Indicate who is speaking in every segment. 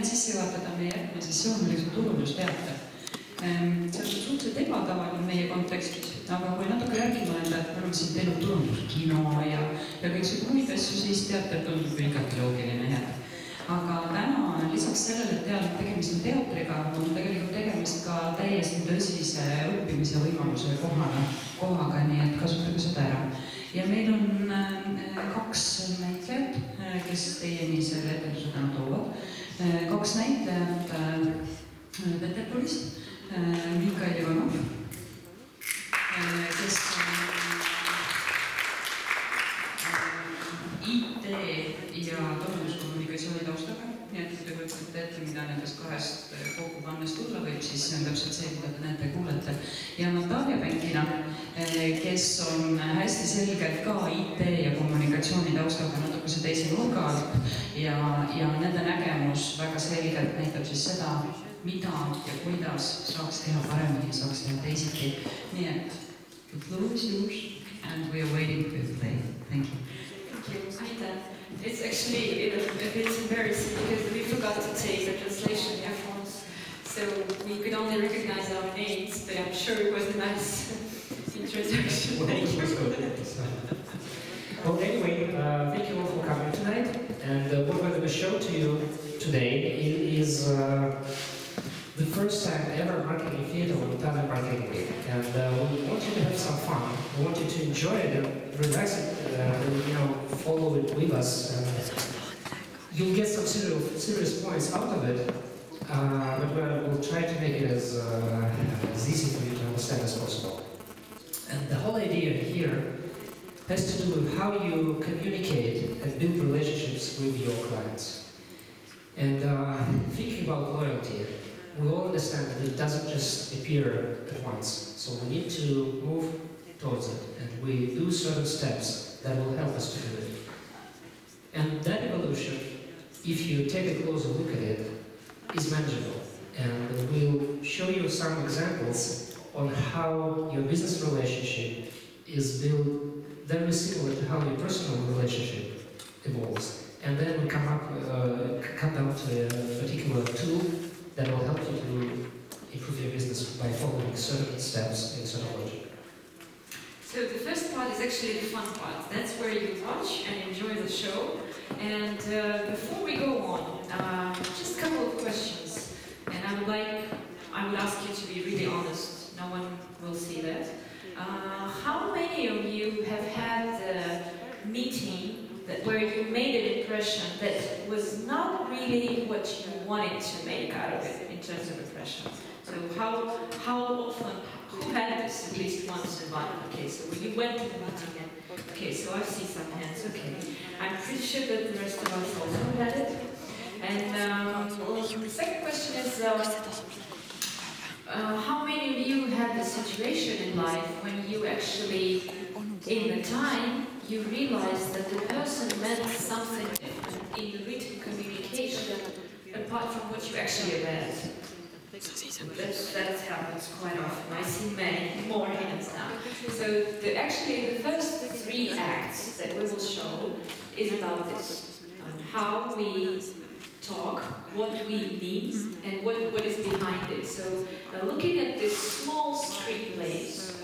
Speaker 1: et sisse juhatada meie järgmine sessioon, milleks on turundusteater. See on suhteliselt ebatavaline meie kontekstis, aga kui natuke järgi mõelda, et me oleme siin teinud turunduskino ja kõiksugu muid asju, siis teater tundub igati loogiline jääda. Aga täna lisaks sellele, et tegemist on teatriga, on tegelikult tegemist ka täiesti tõsise õppimise võimaluse kohaga, nii et kasutage seda ära. Ja meil on 2 näitlejat, kes teieni selle etenduse täna toovad. 2 näitlejat Peterburist, Mikhail, kes on IT ja turunduskommunikatsiooni taustaga, nii et te kujutate ette, mida nendest 2 kokku pannes tulla võib, siis see on täpselt see, mida te näete ja kuulete. Ja Natalia Mikhail, kes on hästi selgelt ka IT ja kommunikatsiooni taustaga natukese teise nurga alt ja nende nägemus väga selgelt näitab siis seda, mida ja kuidas saaks teha paremini, saaks teha teisiti. Nii et the floor is yours and we are waiting for you to play. Thank you.
Speaker 2: Thank you. It's actually a bit embarrassing because we forgot to take the translation earphones, so we could only recognize our names, but I'm sure it was a nice introduction. Thank you.
Speaker 3: Well, anyway, thank you all for coming tonight. And what we're going to show to you today is the first time ever marketing theater on Natalia Mikhail. And we want you to have some fun. We want you to enjoy it and relax it, follow it with us. You'll get some serious points out of it, but we'll try to make it as easy for you to understand as possible. And the whole idea here has to do with how you communicate and build relationships with your clients. And thinking about loyalty, we all understand that it doesn't just appear at once. So we need to move towards it, and we do certain steps that will help us to do it. And that evolution, if you take a closer look at it, is manageable. And we'll show you some examples on how your business relationship is built very similar to how your personal relationship evolves. And then we come down to a particular tool that will help you to improve your business by following certain steps in certain logic.
Speaker 2: So the first part is actually the fun part. That's where you watch and enjoy the show. And before we go on, just a couple of questions. And I would ask you to be really honest. No one will see that. How many of you have had the meeting where you made an impression that was not really what you wanted to make out of it in terms of impression? So how often, who had this at least once in one? Okay, so when you went to the meeting and, okay, so I see some hands, okay. I'm pretty sure that the rest of us also had it. And the second question is, how many of you had the situation in life when you actually, in the time, you realized that the person meant something different in the written communication apart from what you actually read? That happens quite often. I see many more hands now. So actually the first 3 acts that we will show is about this. How we talk, what we mean, and what is behind it. So looking at this small street plays,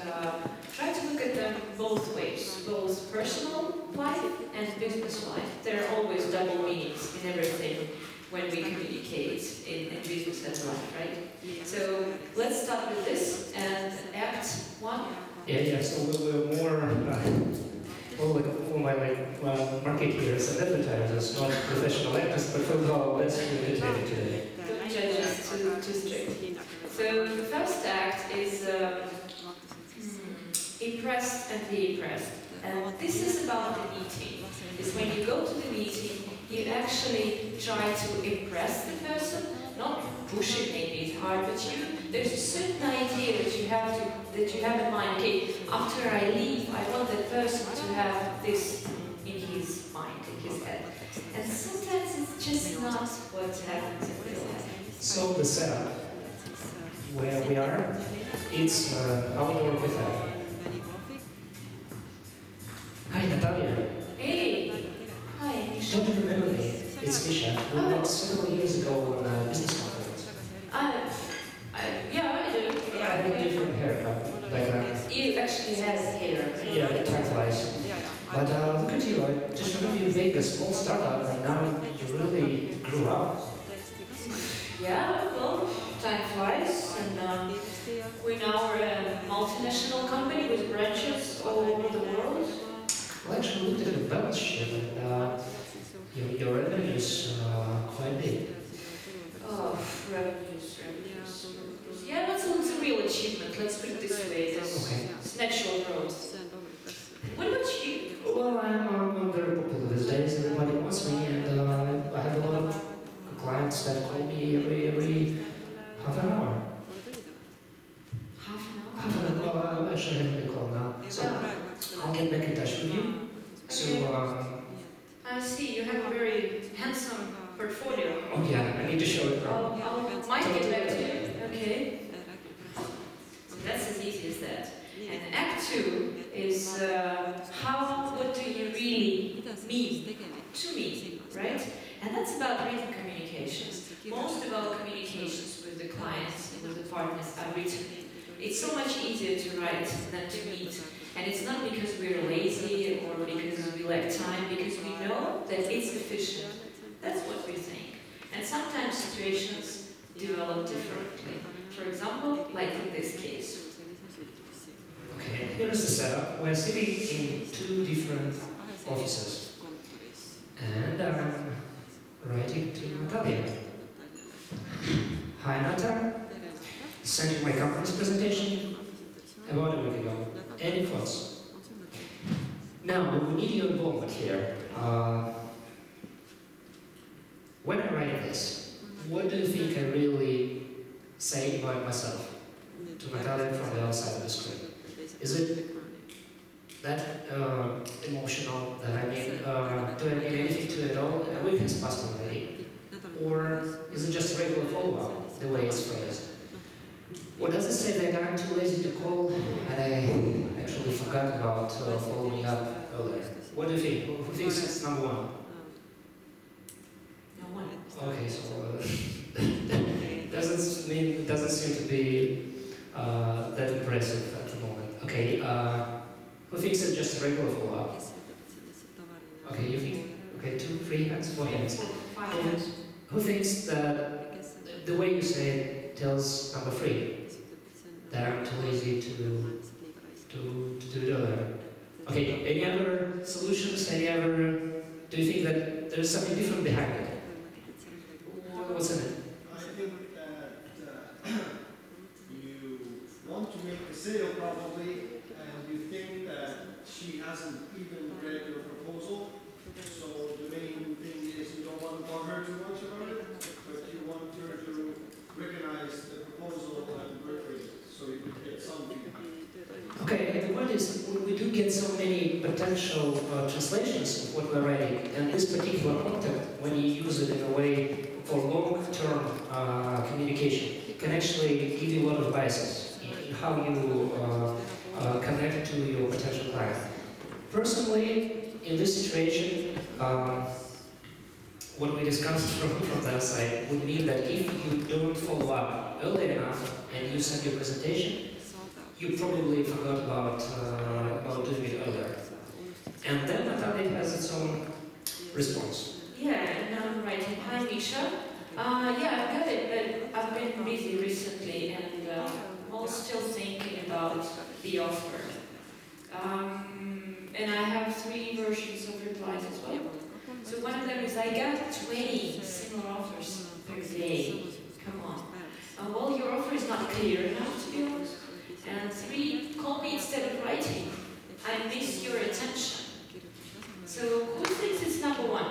Speaker 2: try to look at them both ways, both personal life and business life. There are always double meanings in everything when we communicate in business and life, right? So let's start with this and act 1.
Speaker 3: Yeah, so we're more marketeers and advertisers, not professional actors, but from our let's entertain today.
Speaker 2: Don't judge us too strictly. So the first act is impressed and be impressed. And this is about the meeting. Is when you go to the meeting, you actually try to impress the person, not push it, maybe it's hard, but there's a certain idea that you have in mind. Okay, after I leave, I want that person to have this in his mind, in his head. And sometimes it's just not what happens in real life.
Speaker 3: So the setup where we are, it's how we work with that. Hi, Natalia.
Speaker 2: Hey. Hi, Misha.
Speaker 3: Don't you remember me? It's Misha. We met several years ago on flies. But look at you, I just remember you made a small startup and now you really grew up.
Speaker 2: Yeah, well, time flies, and we now are a multinational company with branches all over the world.
Speaker 3: Well, I actually looked at the balance sheet and your revenues quite big.
Speaker 2: Oh, revenues. Yeah, that's a real achievement, let's put it this way. It's natural growth. What about you?
Speaker 3: Well, I'm very popular these days. Everybody wants me, and I have a lot of clients that call me every half an hour.
Speaker 2: Half an hour?
Speaker 3: Half an hour. Well, I actually have a call now, so I'll get back in touch with you. So,
Speaker 2: I see, you have a very handsome portfolio.
Speaker 3: oh yeah, I need to show it now.
Speaker 2: I might get back to you. Okay. So that's as easy as that. And Act 2 is what do you really mean to me, right? And that's about written communications. Most of our communications with the clients and with the partners are written. It's so much easier to write than to meet. And it's not because we're lazy or because we lack time, because we know that it's efficient. That's what we think. And sometimes situations develop differently. For example, like in this case.
Speaker 3: Okay, here's the setup. We're sitting in two different offices. And I'm writing to Natalia. Hi Natalia. Sent you my company's presentation about a week ago. Any thoughts? Now, we need your involvement here. When I write this, what do you think I really say about myself to Natalia from the outside of the screen? Is it that emotional that do I mean anything to it at all? A week has passed already. Or is it just a regular follow-up, the way it's phrased? Or does it say that I'm too lazy to call and I actually forgot about following up earlier? What do you think? Who thinks it's number one?
Speaker 2: No one.
Speaker 3: Okay, so doesn't seem to be that impressive at the moment. Okay, who thinks it's just a regular follow-up? Okay, you think? Okay, 2, 3 hands, 4 hands.
Speaker 2: 5 hands.
Speaker 3: Who thinks that the way you say it tells number 3? That I'm too lazy to do it earlier. Okay, any other solutions? Do you think that there's something different behind it? What's in it?
Speaker 4: I think that you want to make a sale probably, and you think that she hasn't even read your proposal. So the main thing is you don't want to bother her too much about it, but you want her to recognize the proposal and work with it, so you could get some feedback.
Speaker 3: Okay, the point is, we do get so many potential translations of what we're writing, and this particular content, when you use it in a way for long-term communication, can actually give you a lot of biases in how you connect to your potential client. Personally, in this situation, what we discussed from that side would mean that if you don't follow up early enough and you send your presentation, you probably forgot about doing it earlier. And then Natalia has its own response.
Speaker 2: Yeah, and I'm writing, hi Misha. Yeah, I've got it, but I've been busy recently and I'm still thinking about the offer. And I have 3 versions of replies as well. So one of them is, I got 20 similar offers per day. Come on. Well, your offer is not clear enough, to be honest. And 3, call me instead of writing. I miss your attention. So who thinks it's number 1?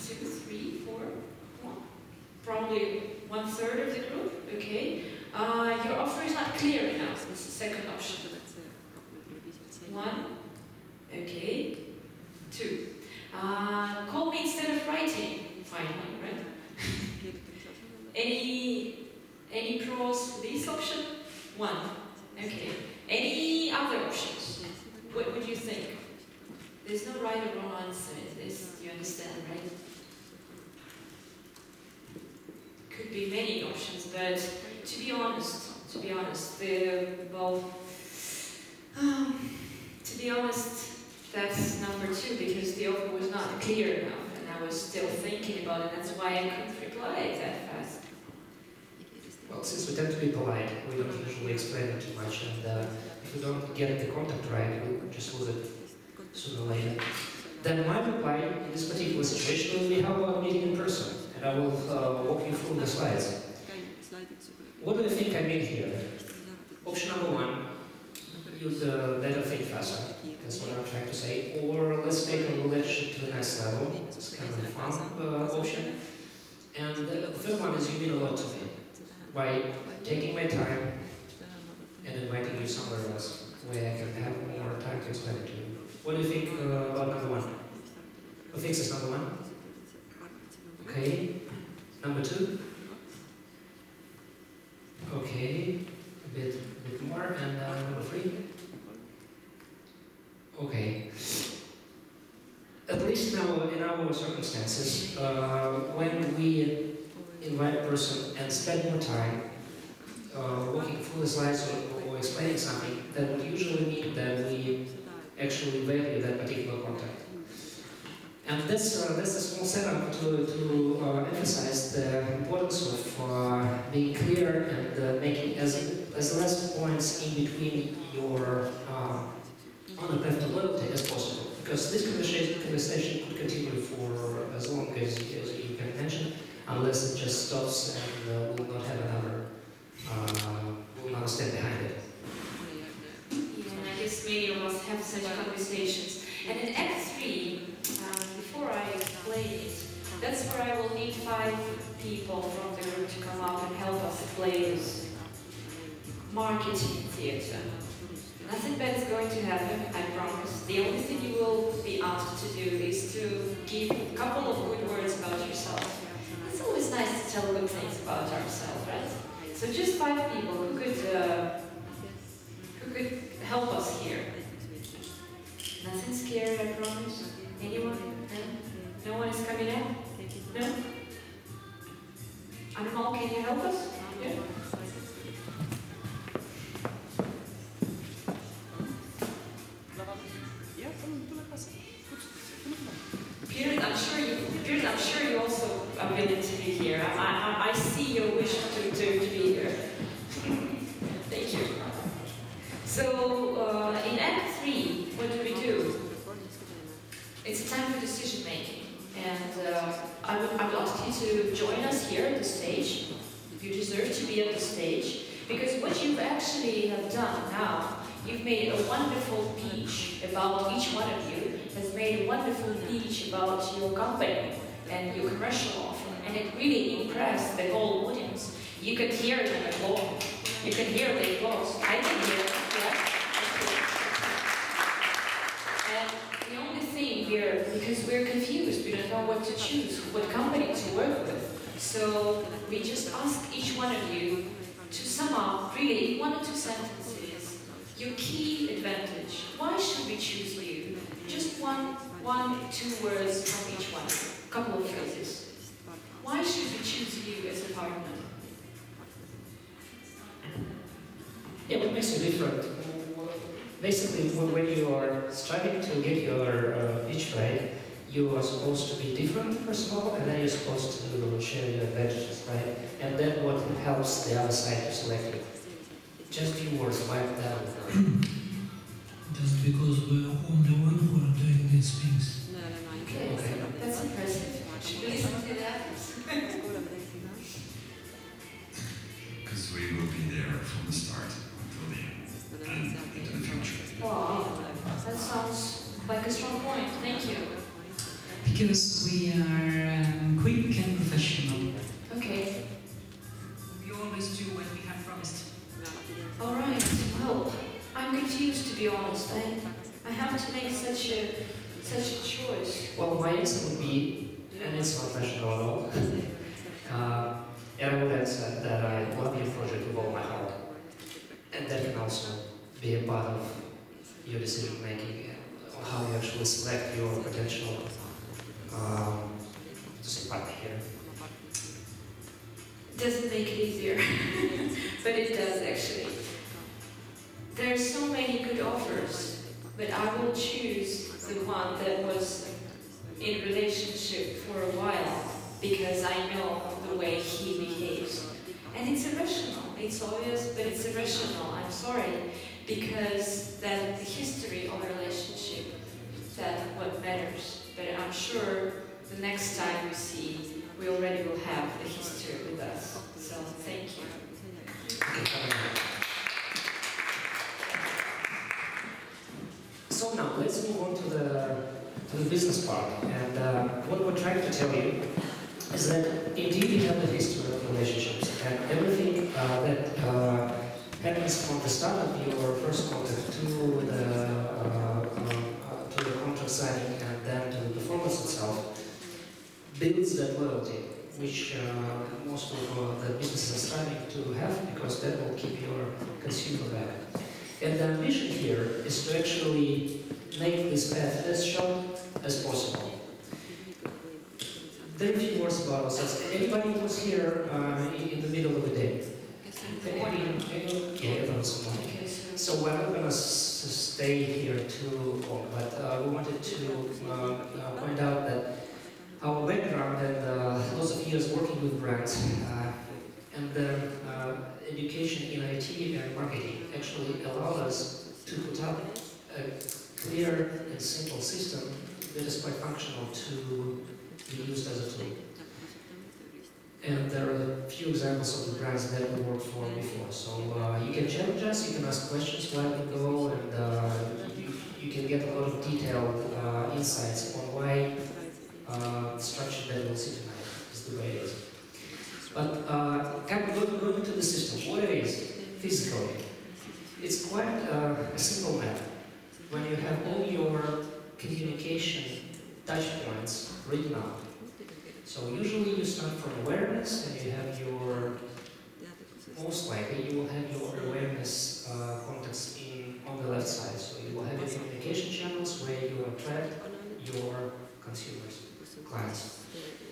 Speaker 2: 2, 3, 4, 1. Probably 1/3 of the group. Okay. Your offer is not clear enough. That's the second option. 1. Okay. 2. Call me instead of writing. Finally, right? Any pros for this option? 1. Okay. Any other options? What would you think? There's no right or wrong answer in this. You understand, right? Could be many options, but to be honest, be honest, that's number 2 because the offer was not clear enough and I was still thinking about it. That's why I couldn't reply that fast.
Speaker 3: Well, since we tend to be polite, we don't usually explain it too much, and if we don't get the contact right, we'll just lose it sooner or later. Then my reply in this particular situation will be, how about meeting in person? And I will walk you through the slides. What do you think I mean here? Option number 1, use the letter think faster. That's what I'm trying to say. Or let's take a relationship to the next level. It's kind of a fun option. And the third one is you mean a lot to me. By taking my time and inviting you somewhere else where I can have more time to explain it to you. What do you think about number 1? Who thinks it's number 1? Okay. Number 2? Okay. A bit more. And number 3? Okay. At least now in our circumstances, when we invite a person and spend more time walking through the slides or explaining something, that would usually mean that we actually value that particular contact. And that's a small setup to emphasize the importance of being clear and making as less points in between your on the path to loyalty as possible. Because this conversation could continue for as long as you can imagine, unless it just stops and will not have another step behind it.
Speaker 2: Yeah, and I guess many of us have such conversations. And in Act 3, before I explain it, that's where I will need 5 people from the group to come up and help us play this marketing theater. Nothing bad is going to happen, I promise. The only thing you will be asked to do is to give a couple of good words about yourself. It's always nice to tell good things about ourselves, right? So just 5 people who could help us here. Nothing scary, I promise. Anyone? No? No one is coming out? No? Animal, can you help us? Yeah? Piers, I'm sure you also are willing to be here. I see your wish to be here. Thank you. So, in Act 3, what do? It's a time for decision making. And I would ask you to join us here at the stage. You deserve to be at the stage. Because what you've actually have done now, you've made a wonderful speech about each one of you, has made a wonderful speech about your company and your commercial offer, and it really impressed the whole audience. You could hear them applaud. You could hear the applause. I can hear it, yeah? And the only thing here, because we're confused, we don't know what to choose, what company to work with. So we just ask each one of you to sum up, really, in 1 or 2 sentences, your key advantage. Why should we choose you? Just one, 2 words from each one, a couple of phrases. Why should we choose you as a partner?
Speaker 3: Yeah, what makes you different? Basically, when you are striving to get your pitch right, you are supposed to be different, first of all, and then you're supposed to share your advantages, right? And then what helps the other side to select you. Just few words, wipe that over.
Speaker 5: Just because we are the one who are doing these things.
Speaker 2: Okay, that's impressive. Should we listen to that?
Speaker 6: Because we will be there from the start until the end and into the future.
Speaker 2: Wow, that sounds like a strong point. Thank you.
Speaker 1: Because we are quick and professional.
Speaker 2: Okay.
Speaker 1: We always do what we have promised.
Speaker 2: All right. Well, I'm confused, to be honest. I have to make such a choice.
Speaker 3: Well, my answer would be, and it's not professional at all, and I would answer that I love your project with all my heart. And that can also be a part of your decision making on how you actually select your potential partner here.
Speaker 2: Doesn't make it easier, but it does actually. There are so many good offers, but I will choose the one that was in relationship for a while because I know the way he behaves. And it's irrational. It's obvious, but it's irrational. I'm sorry, because that the history of a relationship, that what matters. But I'm sure the next time we see, we already will have the history with us. So thank you.
Speaker 3: So now let's move on to the business part. And what we're trying to tell you is that indeed you have a history of relationships, and everything that happens from the start of your first contact to the contract signing and then to the performance itself builds that loyalty, which most of the businesses are striving to have, because that will keep your consumer back. And the ambition here is to actually make this path as short as possible. There are a few words about ourselves. Anybody was here in the middle of the day? Okay, everyone's morning. So we're not going to stay here too long, but we wanted to point out that our background and lots of years working with brands and education in IT and marketing actually allowed us to put up a clear and simple system that is quite functional to be used as a tool. And there are a few examples of the brands that we worked for before. So you can challenge us, you can ask questions while we go, and you can get a lot of detailed insights on why the structure that we'll see tonight is the way it is. But kind of going into the system, what it is physically, it's quite a simple map. When you have all your communication touch points written out. So usually you start from awareness, and you have your, most likely you will have your awareness contacts on the left side. So you will have your communication channels where you attract your consumers, clients.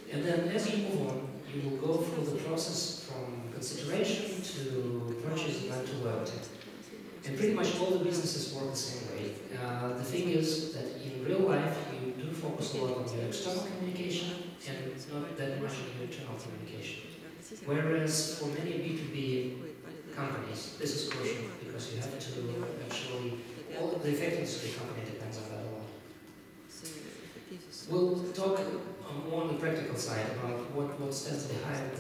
Speaker 3: And then as you move on, you will go through the process from consideration to purchase and then to loyalty. And pretty much all the businesses work the same way. The thing is that in real life, you do focus a lot on your external communication and not that much on your internal communication. Whereas for many B2B companies, this is crucial because you have to actually, all of the effectiveness of the company depends on that a lot. We'll talk more on the practical side about what stands behind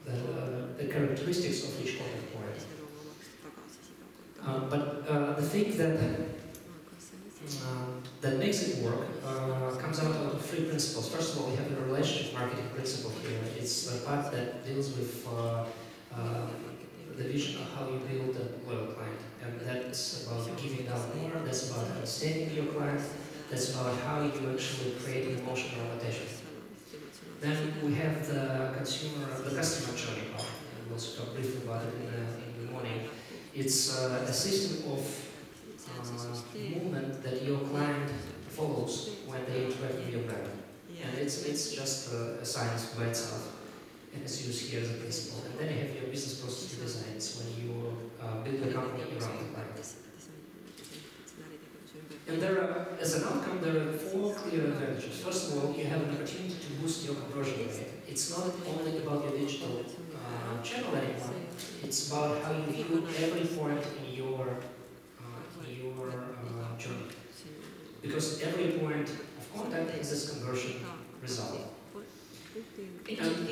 Speaker 3: the characteristics of each contact point. But the thing that makes it work comes out of three principles. First of all, we have a relationship marketing principle here. It's the part that deals with the vision of how you build a loyal client. And that's about giving out more, that's about understanding your client, that's about how you actually create an emotional attachment. Then we have the customer journey part, and we'll talk briefly about it in the morning. It's a system of movement that your client follows when they interact with your brand. And it's just a science by itself, and it's used here as a principle. And then you have your business process designs when you build a company around the client. And as an outcome, there are four clear advantages. First of all, you have an opportunity to boost your conversion rate. It's not only about your digital channel anymore. It's about how you view every point in your journey. Because every point of contact has this conversion result.
Speaker 2: Into the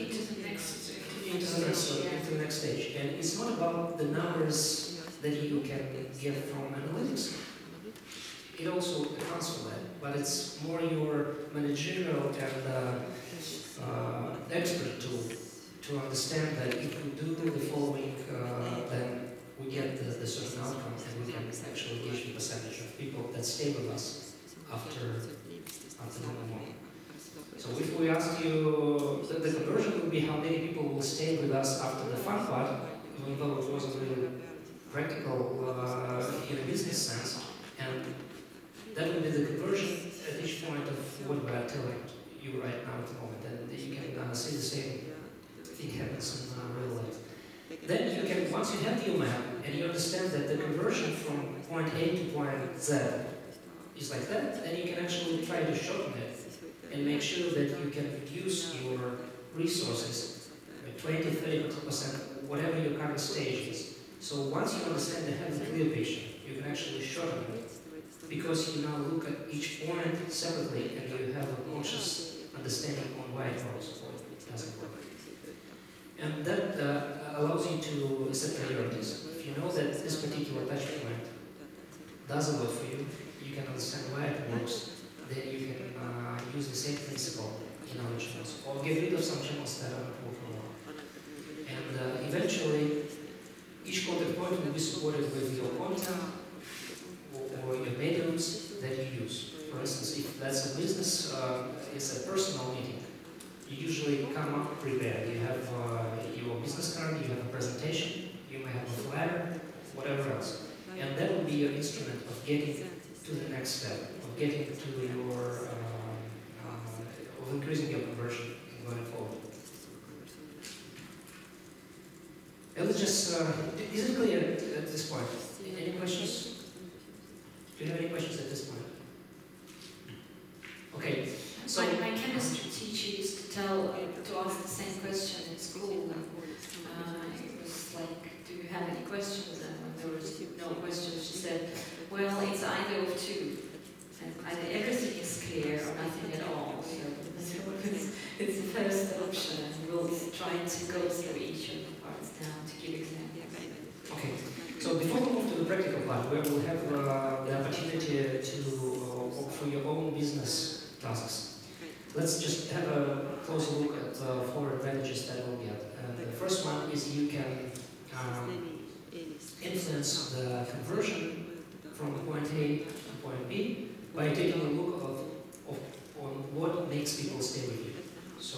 Speaker 3: next stage. And it's not about the numbers that you can get from analytics. It also accounts for that, but it's more your managerial and expert tool to understand that if we do the following, then we get the certain outcome, and we can actually gauge the percentage of people that stay with us after the moment. So if we ask you, the conversion would be how many people will stay with us after the fun part, even though it wasn't really practical in a business sense, and that would be the conversion at each point of what we are telling you right now at the moment, and you can see the same thing happens in real life. Then you can, once you have your map, and you understand that the conversion from point A to point Z is like that, then you can actually try to shorten it and make sure that you can reduce your resources by 20-30%, whatever your current stage is. So once you understand and have a clear picture, you can actually shorten it because you now look at each point separately and you have a conscious understanding on why it works or it doesn't work. And that allows you to set priorities. If you know that this particular touch point doesn't work for you, you can understand why it works, then you can use the same principle in other channels, or get rid of some channels that are not working well. And eventually, each contact point will be supported with your content or your mediums that you use. For instance, if that's a business, it's a personal meeting. You usually come up prepared. You have your business card, you have a presentation, you may have a flyer, whatever else. And that will be your instrument of getting to the next step, of getting to your, of increasing your conversion going forward. And let's just, is it clear at this point? Any questions? Do you have any questions at this point? Okay, so
Speaker 2: my chemistry teacher used to ask the same question in school. It was like, do you have any questions? And when there was no questions, she said, well, it's either of two. And either everything is clear or nothing at all. So it's the first option, and we'll try to go through each of the parts now to give examples.
Speaker 3: okay, so before we move to the practical part, where we'll have the opportunity to work for your own business tasks, let's just have a closer look at 4 advantages that we'll get. And the first one is you can influence the conversion from point A to point B by taking a look on what makes people stay with you. So,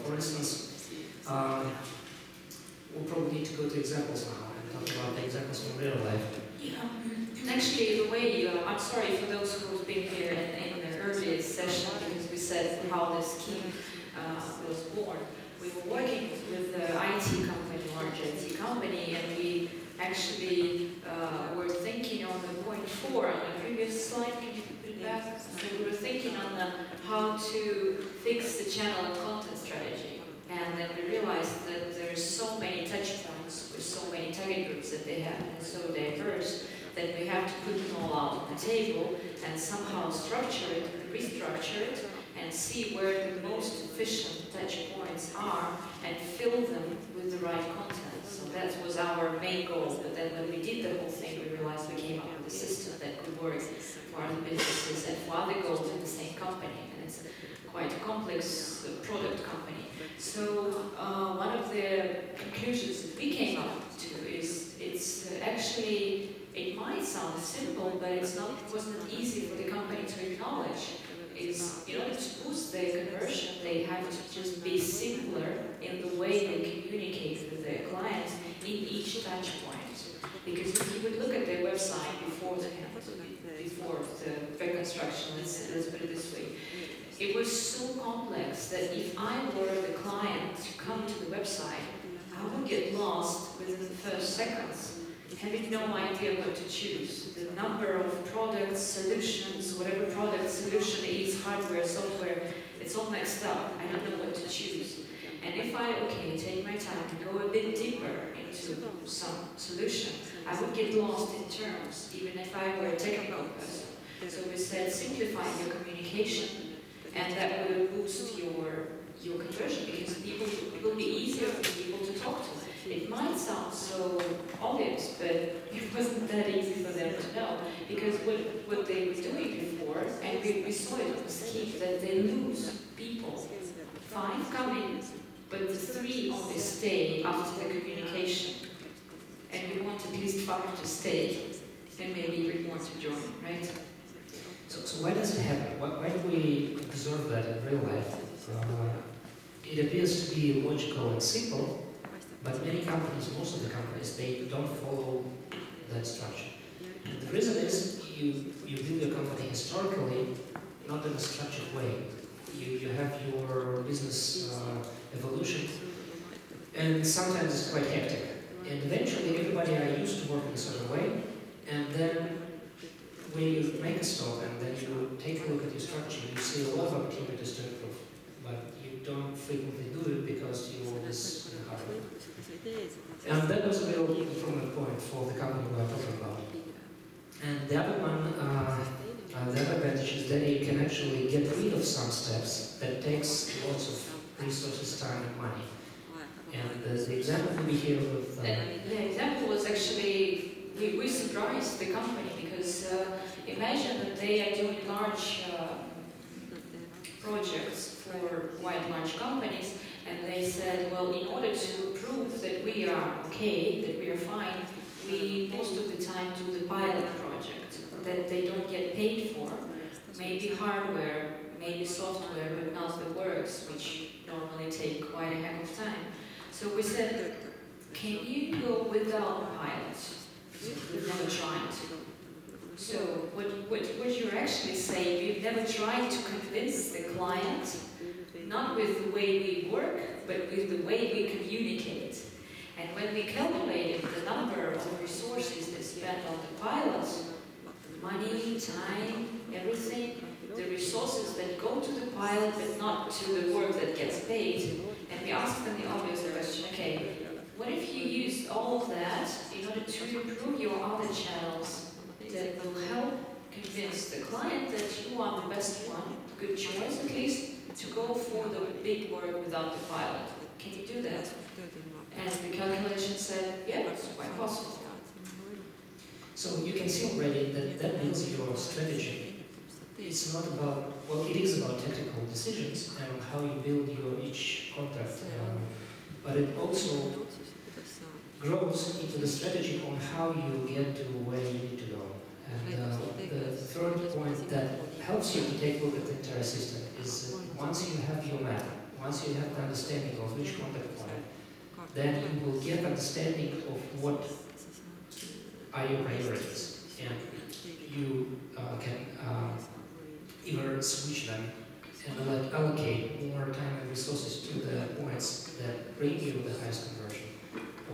Speaker 3: for instance, we'll probably need to go to examples now and talk about the examples from real life.
Speaker 2: Yeah. Actually, the way, I'm sorry for those who've been here in the earlier session, because we said how this scheme was born. We were working with the IT company, large IT company, and we actually were thinking on the point 4 on the previous slide. Can you put it back? So we were thinking on how to fix the channel and content strategy. And then we realized that there's so many touch points with so many target groups that they have, and so diverse, that we have to put them all out on the table and somehow structure it, restructure it, and see where the most efficient touch points are and fill them with the right content. So that was our main goal. But then when we did the whole thing, we realized we came up with a system that could work for other businesses and for other goals in the same company. And it's quite a complex product company. So one of the conclusions that we came up to is it's actually, it might sound simple, but it wasn't easy for the company to acknowledge. Is in order to boost their conversion, they have to just be simpler in the way they communicate with their clients in each touch point. Because if you would look at their website before the reconstruction, let's put it this way, it was so complex that if I were the client to come to the website, I would get lost within the first seconds, having no idea what to choose. The number of products, solutions, whatever product solution is, hardware, software, it's all mixed up. I don't know what to choose. And if I, take my time to go a bit deeper into some solution, I would get lost in terms, even if I were a technical person. So we said, simplify your communication, and that will boost your conversion, because it will be easier for people to talk to. It might sound so obvious, but it wasn't that easy for them to know, because what they were doing before, and we saw it on the scheme, that they lose people. 5 come in, but the 3 only stay after the communication. And we want at least 5 to stay, and maybe even more to join, right?
Speaker 3: So why does it happen? Why do we observe that in real life? It appears to be logical and simple, but many companies, most of the companies, they don't follow that structure. And the reason is you build your company historically, not in a structured way. You have your business evolution, and sometimes it's quite hectic. And eventually everybody are used to working a certain way, and then when you make a stop and then you take a look at your structure, you see a lot of opportunities to improve, but you don't frequently do it because you're always in a hurry. And that was a real improvement point for the company we are talking about. And the other one, the other advantage is that you can actually get rid of some steps that takes lots of resources, time, and money. And the example we here with...
Speaker 2: The example was actually, we surprised the company because imagine that they are doing large projects for quite large companies, and they said, well, in order to prove that we are okay, that we are fine, we most of the time do the pilot project that they don't get paid for, maybe hardware, maybe software, but not the works, which normally take quite a heck of time. So we said, can you go without pilots? We've never tried. So what you're actually saying, we've never tried to convince the client, not with the way we work, but with the way we communicate. And when we calculated the number of resources that spent on the pilots, money, time, everything, the resources that go to the pilot but not to the work that gets paid, and we asked them the obvious question, okay, what if you used all of that in order to improve your other channels that will help convince the client that you are the best one, good choice at least, to go for the big work without the pilot? Can you do that? And the calculation said, yeah, it's quite possible.
Speaker 3: So you can see already that that means your strategy. It's not about, well, it is about technical decisions and how you build your each contract, but it also grows into the strategy on how you get to where you need to go. And the third point that helps you to take a look at the entire system is once you have your map, once you have the understanding of which contact point, then you will get understanding of what are your priorities, and you can either switch them and allocate more time and resources to the points that bring you the highest conversion,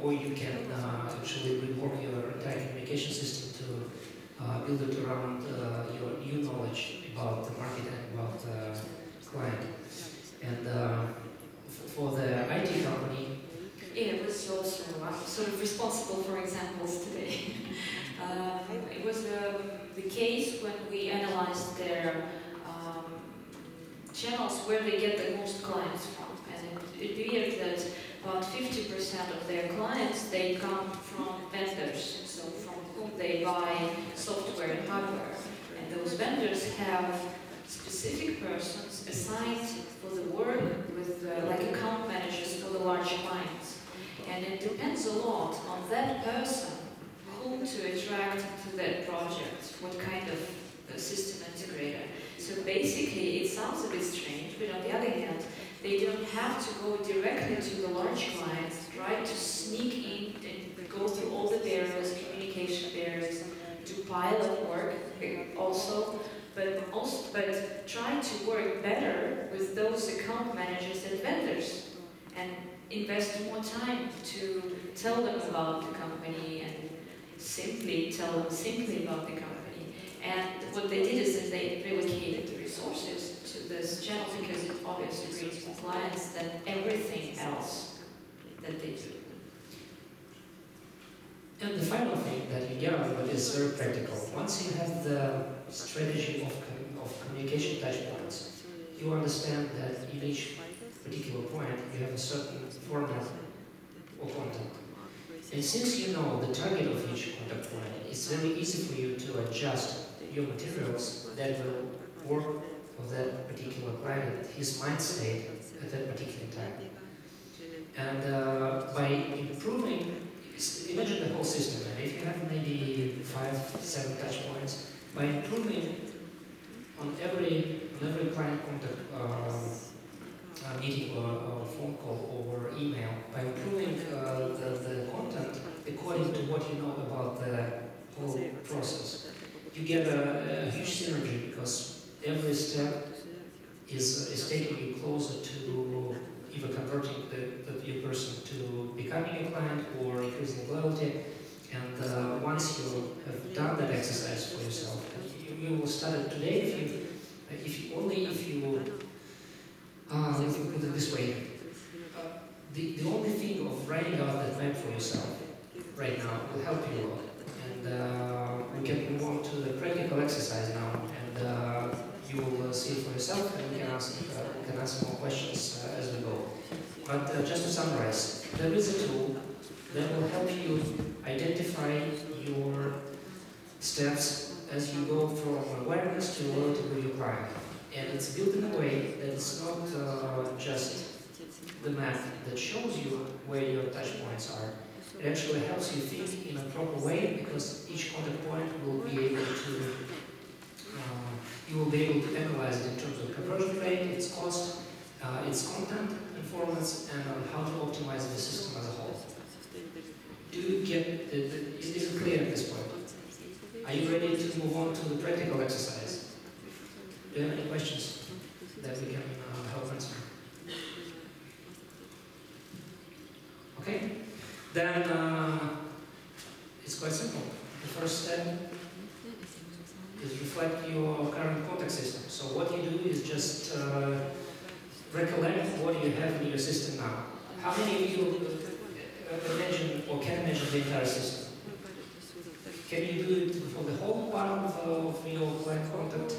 Speaker 3: or you can actually rework your entire communication system to build it around your new knowledge about the market and about the client. And for the IT company,
Speaker 2: yeah, it was also sort of responsible for examples today. It was the case when we analyzed their channels where they get the most clients from, and it appeared that about 50% of their clients, they come from vendors, so from whom they buy software and hardware. And those vendors have specific persons assigned for the work with like account managers for the large clients. And it depends a lot on that person whom to attract to that project, what kind of system integrator. So basically, it sounds a bit strange, but on the other hand, they don't have to go directly to the large clients, try to sneak in and go through all the barriers, communication barriers, do pilot work also, but try to work better with those account managers and vendors, and invest more time to tell them about the company and tell them simply about the company. And what they did is that they relocated the resources to this channel because it obviously brings more clients than everything else that they do.
Speaker 3: and the final thing that you get out of it is very practical. Once you have the strategy of communication touch points, you understand that in each particular point you have a certain format or content. And since you know the target of each contact point, it's very easy for you to adjust your materials that will work for that particular client, his mind state at that particular time. And by improving, imagine the whole system, and if you have maybe 5-7 touch points, by improving on every client contact meeting or phone call or email, by improving the content according to what you know about the whole process, you get a huge synergy because every step is taking you closer to either converting your person to becoming a client or increasing loyalty. And once you have done that exercise for yourself, you will start it today if you let me put it this way. The only thing of writing out that map for yourself right now will help you a lot. And we can move on to the practical exercise now, and you will see it for yourself, and we can answer more questions as we go. But just to summarize, there is a tool that will help you identify your steps as you go from awareness to loyalty with your client. And it's built in a way that it's not just the map that shows you where your touch points are. It actually helps you think in a proper way, because each contact point will be able to, you will be able to analyze it in terms of conversion rate, its cost, its content performance, and how to optimize the system as a whole. Do you get is it clear at this point? Are you ready to move on to the practical exercise? Do you have any questions that we can help answer? Okay, then it's quite simple. The first step is reflect your current contact system. So what you do is just recollect what you have in your system now. How many of you imagine or can imagine the entire system? Can you do it for the whole part of your client contact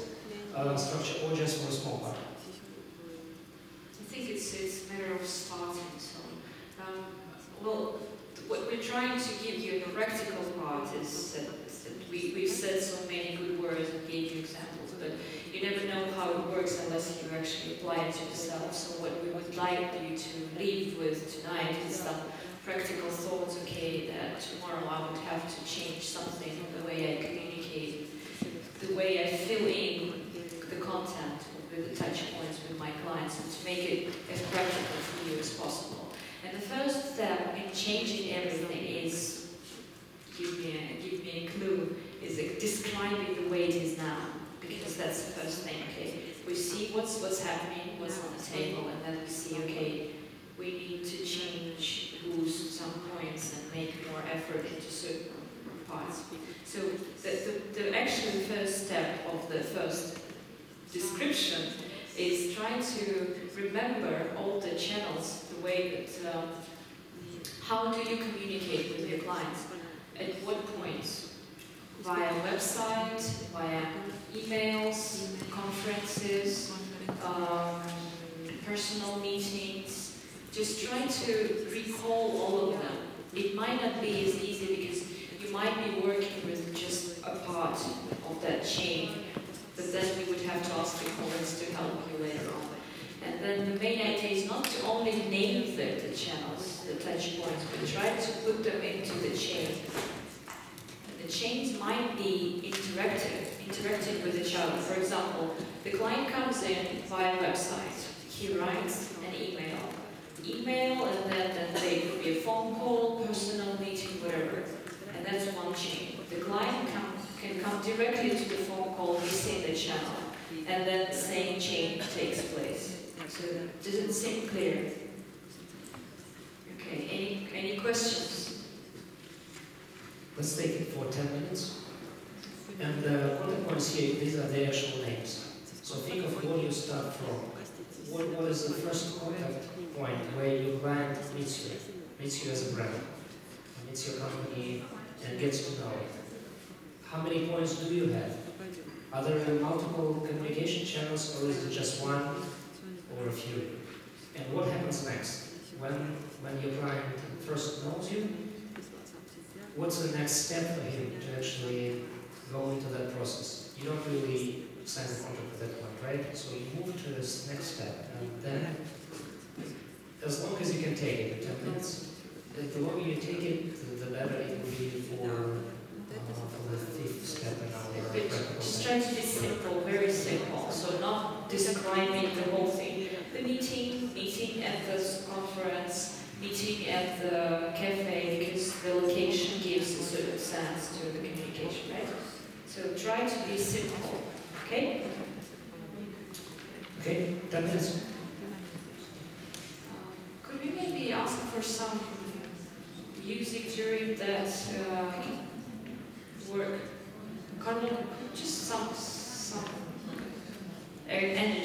Speaker 3: structure, or just for a small part?
Speaker 2: I think it's a matter of starting. So, well, what we're trying to give you in the practical part is that we've said so many good words and gave you examples, but you never know how it works unless you actually apply it to yourself. So what we would like you to leave with tonight is some practical thoughts. Okay, that tomorrow I would have to change something in the way I communicate, the way I fill in the content with the touch points with my clients, and to make it as practical for you as possible. And the first step in changing everything is, give me a clue, is describing the way it is now, because that's the first thing. Okay, we see what's happening, what's on the table, and then we see, okay, we need to change, boost some points, and make more effort into certain parts. So the actual first step of the first description is trying to remember all the channels, the way that, how do you communicate with your clients? At what points? Via website, via emails, conferences, personal meetings. Just try to recall all of them. It might not be as easy because you might be working with just a part of that chain, but then we would have to ask the colleagues to help you later on. And then the main idea is not to only name the channels, the touch points, but try to put them into the chain. And the chains might be interacting with each other. For example, the client comes in via website. He writes an email, and then there could be a phone call, personal meeting, whatever. And that's one chain. The client can come directly to the phone call, missing the channel, and then the same chain takes place. So does it seem clear? Okay, any questions?
Speaker 3: Let's take it for 10 minutes. And the contact points here, these are the actual names. So think of where you start from. What is the first contact point where your client meets you as a brand, meets your company, and gets to know it? How many points do you have? Are there multiple communication channels, or is it just one or a few? And what happens next? When your client first knows you, what's the next step for him to actually go into that process? You don't really sign the contract at that point, right? So you move to this next step, and then, as long as you can take it, 10 minutes, the longer you take it, the better it will be for the fifth step in our practical.
Speaker 2: Just try to be simple, very simple. So not describing the whole thing. The meeting at the conference, meeting at the cafe, because the location gives a certain sense to the communication, right? So try to be simple, okay?
Speaker 3: Okay, 10 minutes.
Speaker 2: Could we maybe ask for some music during that work? Carlo, just some energy.